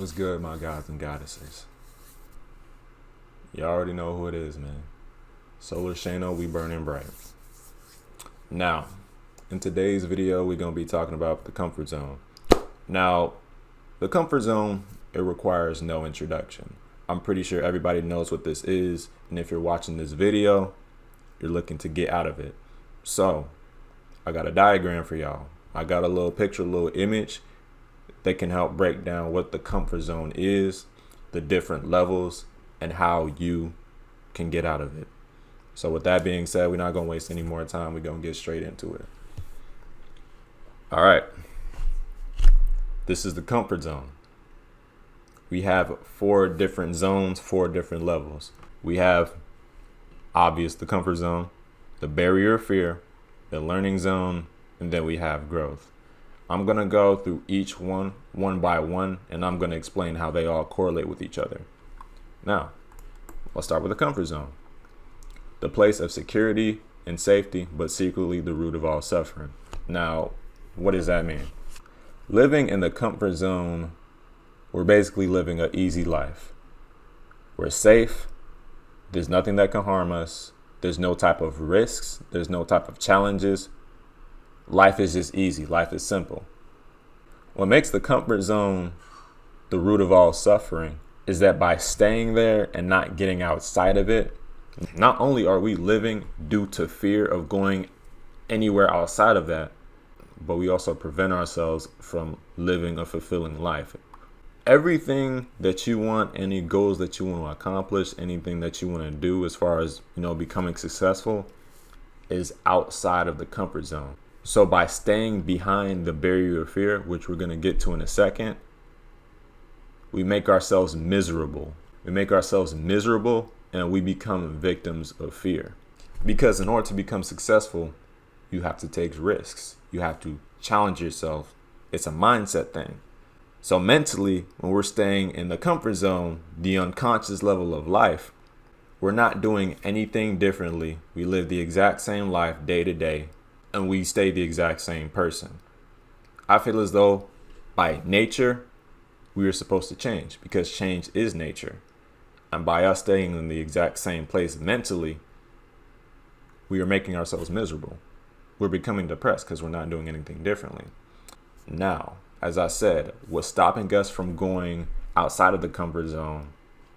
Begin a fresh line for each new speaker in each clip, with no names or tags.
What's good, my gods and goddesses? You already know who it is, man. Solar SHANNO, we burning bright. Now, in today's video, we're going to be talking about the comfort zone. Now, the comfort zone, it requires no introduction. I'm pretty sure everybody knows what this is, and if you're watching this video, you're looking to get out of it. So, I got a diagram for y'all. I got a little picture, a little image that can help break down what the comfort zone is, the different levels, and how you can get out of it. So with that being said, we're not going to waste any more time. We're going to get straight into it. All right. This is the comfort zone. We have 4 different zones, 4 different levels. We have, obvious, the comfort zone, the barrier of fear, the learning zone, and then we have growth. I'm going to go through each one by one, and I'm going to explain how they all correlate with each other. Now, let's start with the comfort zone. The place of security and safety, but secretly the root of all suffering. Now, what does that mean? Living in the comfort zone, we're basically living an easy life. We're safe. There's nothing that can harm us. There's no type of risks. There's no type of challenges. Life is just easy. Life is simple. What makes the comfort zone the root of all suffering is that by staying there and not getting outside of it, not only are we living due to fear of going anywhere outside of that, but we also prevent ourselves from living a fulfilling life. Everything that you want, any goals that you want to accomplish, anything that you want to do as far as, becoming successful is outside of the comfort zone. So by staying behind the barrier of fear, which we're going to get to in a second, we make ourselves miserable. We make ourselves miserable and we become victims of fear. Because in order to become successful, you have to take risks. You have to challenge yourself. It's a mindset thing. So mentally, when we're staying in the comfort zone, the unconscious level of life, we're not doing anything differently. We live the exact same life day to day, and we stay the exact same person. I feel as though by nature, we are supposed to change because change is nature. And by us staying in the exact same place mentally, we are making ourselves miserable. We're becoming depressed because we're not doing anything differently. Now, as I said, what's stopping us from going outside of the comfort zone,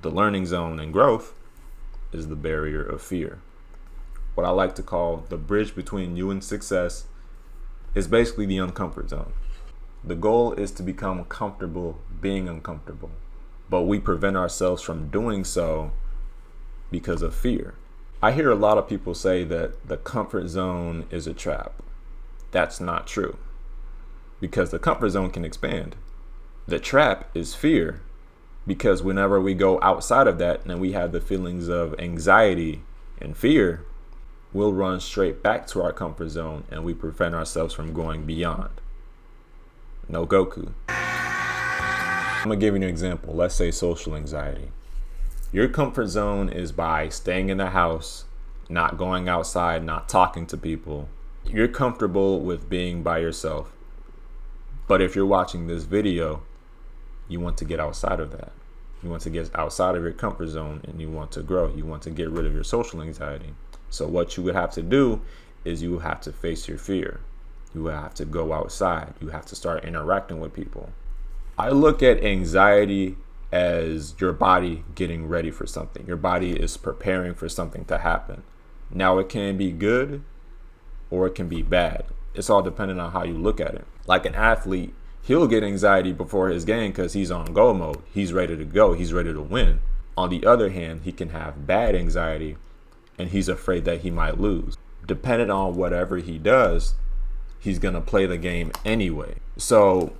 the learning zone, and growth is the barrier of fear. What I like to call the bridge between you and success is basically the uncomfort zone. The goal is to become comfortable being uncomfortable, but we prevent ourselves from doing so because of fear. I hear a lot of people say that the comfort zone is a trap. That's not true, because the comfort zone can expand. The trap is fear, because whenever we go outside of that and we have the feelings of anxiety and fear, we'll run straight back to our comfort zone and we prevent ourselves from going beyond. No Goku. I'm gonna give you an example. Let's say social anxiety. Your comfort zone is by staying in the house, not going outside, not talking to people. You're comfortable with being by yourself. But if you're watching this video, you want to get outside of that. You want to get outside of your comfort zone and you want to grow. You want to get rid of your social anxiety. So what you would have to do is you have to face your fear. You have to go outside. You have to start interacting with people. I look at anxiety as your body getting ready for something. Your body is preparing for something to happen. Now it can be good or it can be bad. It's all dependent on how you look at it. Like an athlete, he'll get anxiety before his game because he's on go mode. He's ready to go. He's ready to win. On the other hand, he can have bad anxiety and he's afraid that he might lose. Depending on whatever he does, he's going to play the game anyway. So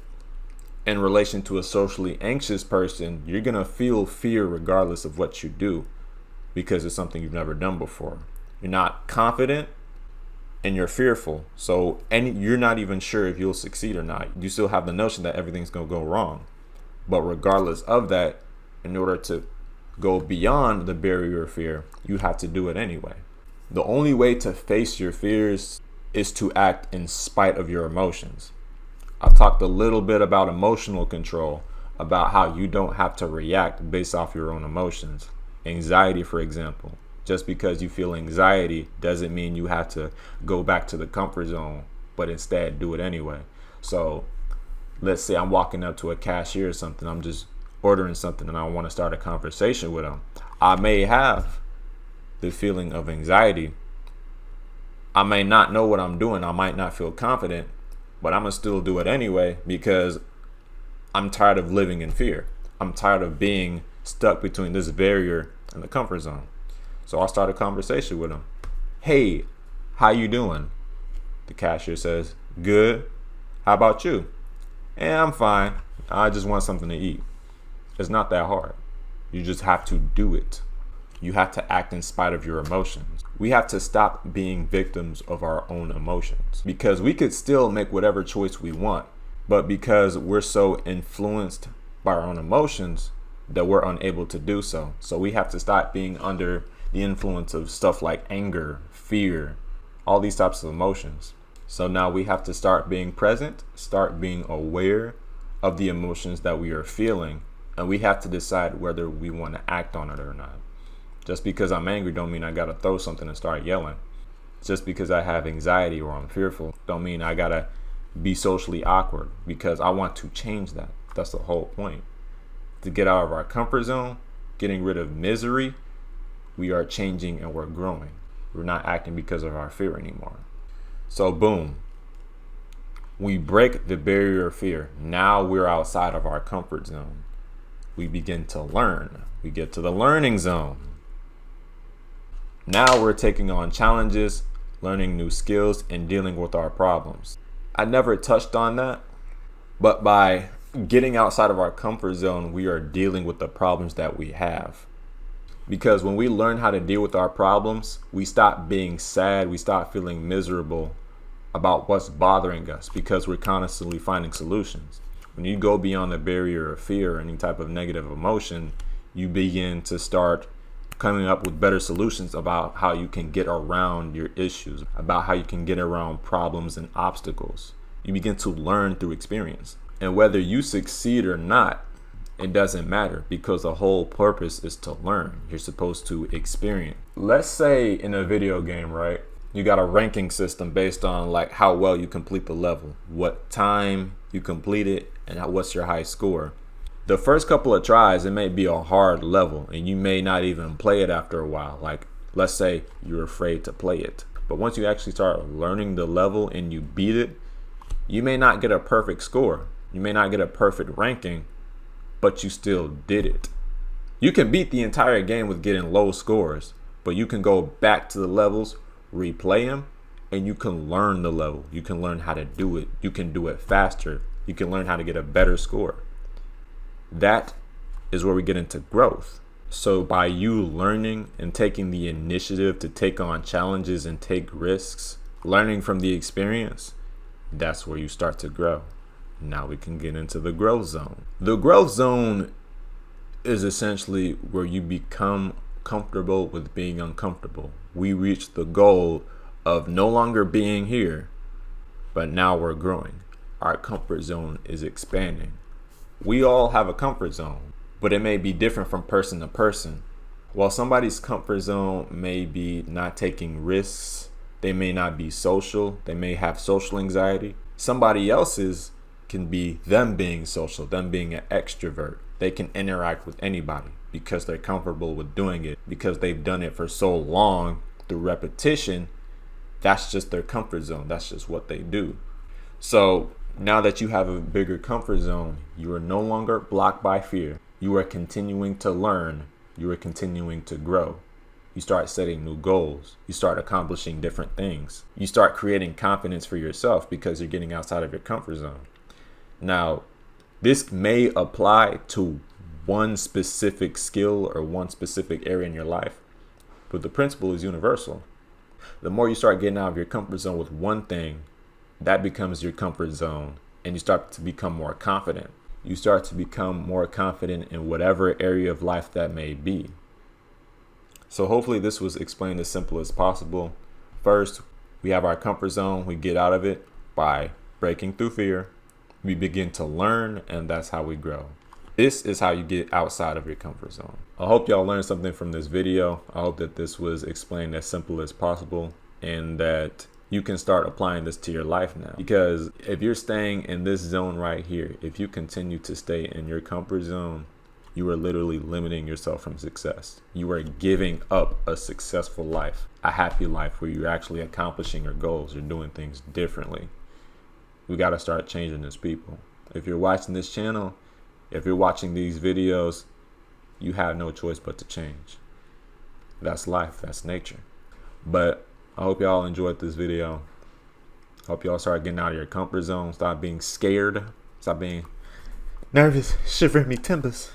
in relation to a socially anxious person, you're going to feel fear regardless of what you do because it's something you've never done before. You're not confident and you're fearful. So you're not even sure if you'll succeed or not. You still have the notion that everything's going to go wrong. But regardless of that, in order to go beyond the barrier of fear, you have to do it anyway. The only way to face your fears is to act in spite of your emotions. I talked a little bit about emotional control. about how you don't have to react based off your own emotions. Anxiety, for example. Just because you feel anxiety doesn't mean you have to go back to the comfort zone, but instead do it anyway. So let's say I'm walking up to a cashier or something, I'm just ordering something and I want to start a conversation with them. I may have the feeling of anxiety. I may not know what I'm doing. I might not feel confident, but I'm going to still do it anyway because I'm tired of living in fear. I'm tired of being stuck between this barrier and the comfort zone. So I'll start a conversation with them. Hey, how you doing? The cashier says, good. How about you? Yeah, I'm fine. I just want something to eat. It's not that hard. You just have to do it. You have to act in spite of your emotions. We have to stop being victims of our own emotions because we could still make whatever choice we want, but because we're so influenced by our own emotions that we're unable to do so. So we have to stop being under the influence of stuff like anger, fear, all these types of emotions. So now we have to start being present, start being aware of the emotions that we are feeling, and we have to decide whether we want to act on it or not. Just because I'm angry don't mean I gotta throw something and start yelling. Just because I have anxiety or I'm fearful don't mean I gotta be socially awkward, because I want to change that. That's the whole point. To get out of our comfort zone, getting rid of misery, we are changing and we're growing. We're not acting because of our fear anymore. So boom, we break the barrier of fear. Now we're outside of our comfort zone. We begin to learn. We get to the learning zone. Now we're taking on challenges, learning new skills, and dealing with our problems. I never touched on that, but by getting outside of our comfort zone, we are dealing with the problems that we have. Because when we learn how to deal with our problems, we stop being sad, we stop feeling miserable about what's bothering us because we're constantly finding solutions. When you go beyond the barrier of fear or any type of negative emotion, you begin to start coming up with better solutions about how you can get around your issues, about how you can get around problems and obstacles. You begin to learn through experience. And whether you succeed or not, it doesn't matter, because the whole purpose is to learn. You're supposed to experience. Let's say in a video game, right? You got a ranking system based on like how well you complete the level, what time you complete it, and what's your high score. The first couple of tries, it may be a hard level and you may not even play it after a while. Like, let's say you're afraid to play it. But once you actually start learning the level and you beat it, you may not get a perfect score. You may not get a perfect ranking, but you still did it. You can beat the entire game with getting low scores, but you can go back to the levels, replay them, and you can learn the level. You can learn how to do it. You can do it faster. You can learn how to get a better score. That is where we get into growth. So by you learning and taking the initiative to take on challenges and take risks, learning from the experience, that's where you start to grow. Now we can get into the growth zone. The growth zone is essentially where you become comfortable with being uncomfortable. We reach the goal of no longer being here, but now we're growing. Our comfort zone is expanding. We all have a comfort zone, but it may be different from person to person. While somebody's comfort zone may be not taking risks, they may not be social, they may have social anxiety. Somebody else's can be them being social, them being an extrovert. They can interact with anybody because they're comfortable with doing it, because they've done it for so long through repetition. That's just their comfort zone. That's just what they do. So now that you have a bigger comfort zone, you are no longer blocked by fear. You are continuing to learn. You are continuing to grow. You start setting new goals. You start accomplishing different things. You start creating confidence for yourself because you're getting outside of your comfort zone. Now, this may apply to one specific skill or one specific area in your life, but the principle is universal. The more you start getting out of your comfort zone with one thing, that becomes your comfort zone, and you start to become more confident. You start to become more confident in whatever area of life that may be. So hopefully this was explained as simple as possible. First, we have our comfort zone. We get out of it by breaking through fear. We begin to learn, and that's how we grow. This is how you get outside of your comfort zone. I hope y'all learned something from this video. I hope that this was explained as simple as possible and that you can start applying this to your life now. Because if you're staying in this zone right here, if you continue to stay in your comfort zone, you are literally limiting yourself from success. You are giving up a successful life, a happy life where you're actually accomplishing your goals. You're doing things differently. We got to start changing as people. If you're watching this channel, if you're watching these videos, you have no choice but to change. That's life, that's nature. But I hope y'all enjoyed this video. Hope y'all start getting out of your comfort zone. Stop being scared. Stop being nervous, shivering me timbers.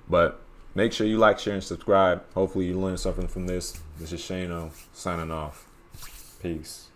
But make sure you like, share, and subscribe. Hopefully you learned something from this. This is SHANNO signing off. Peace.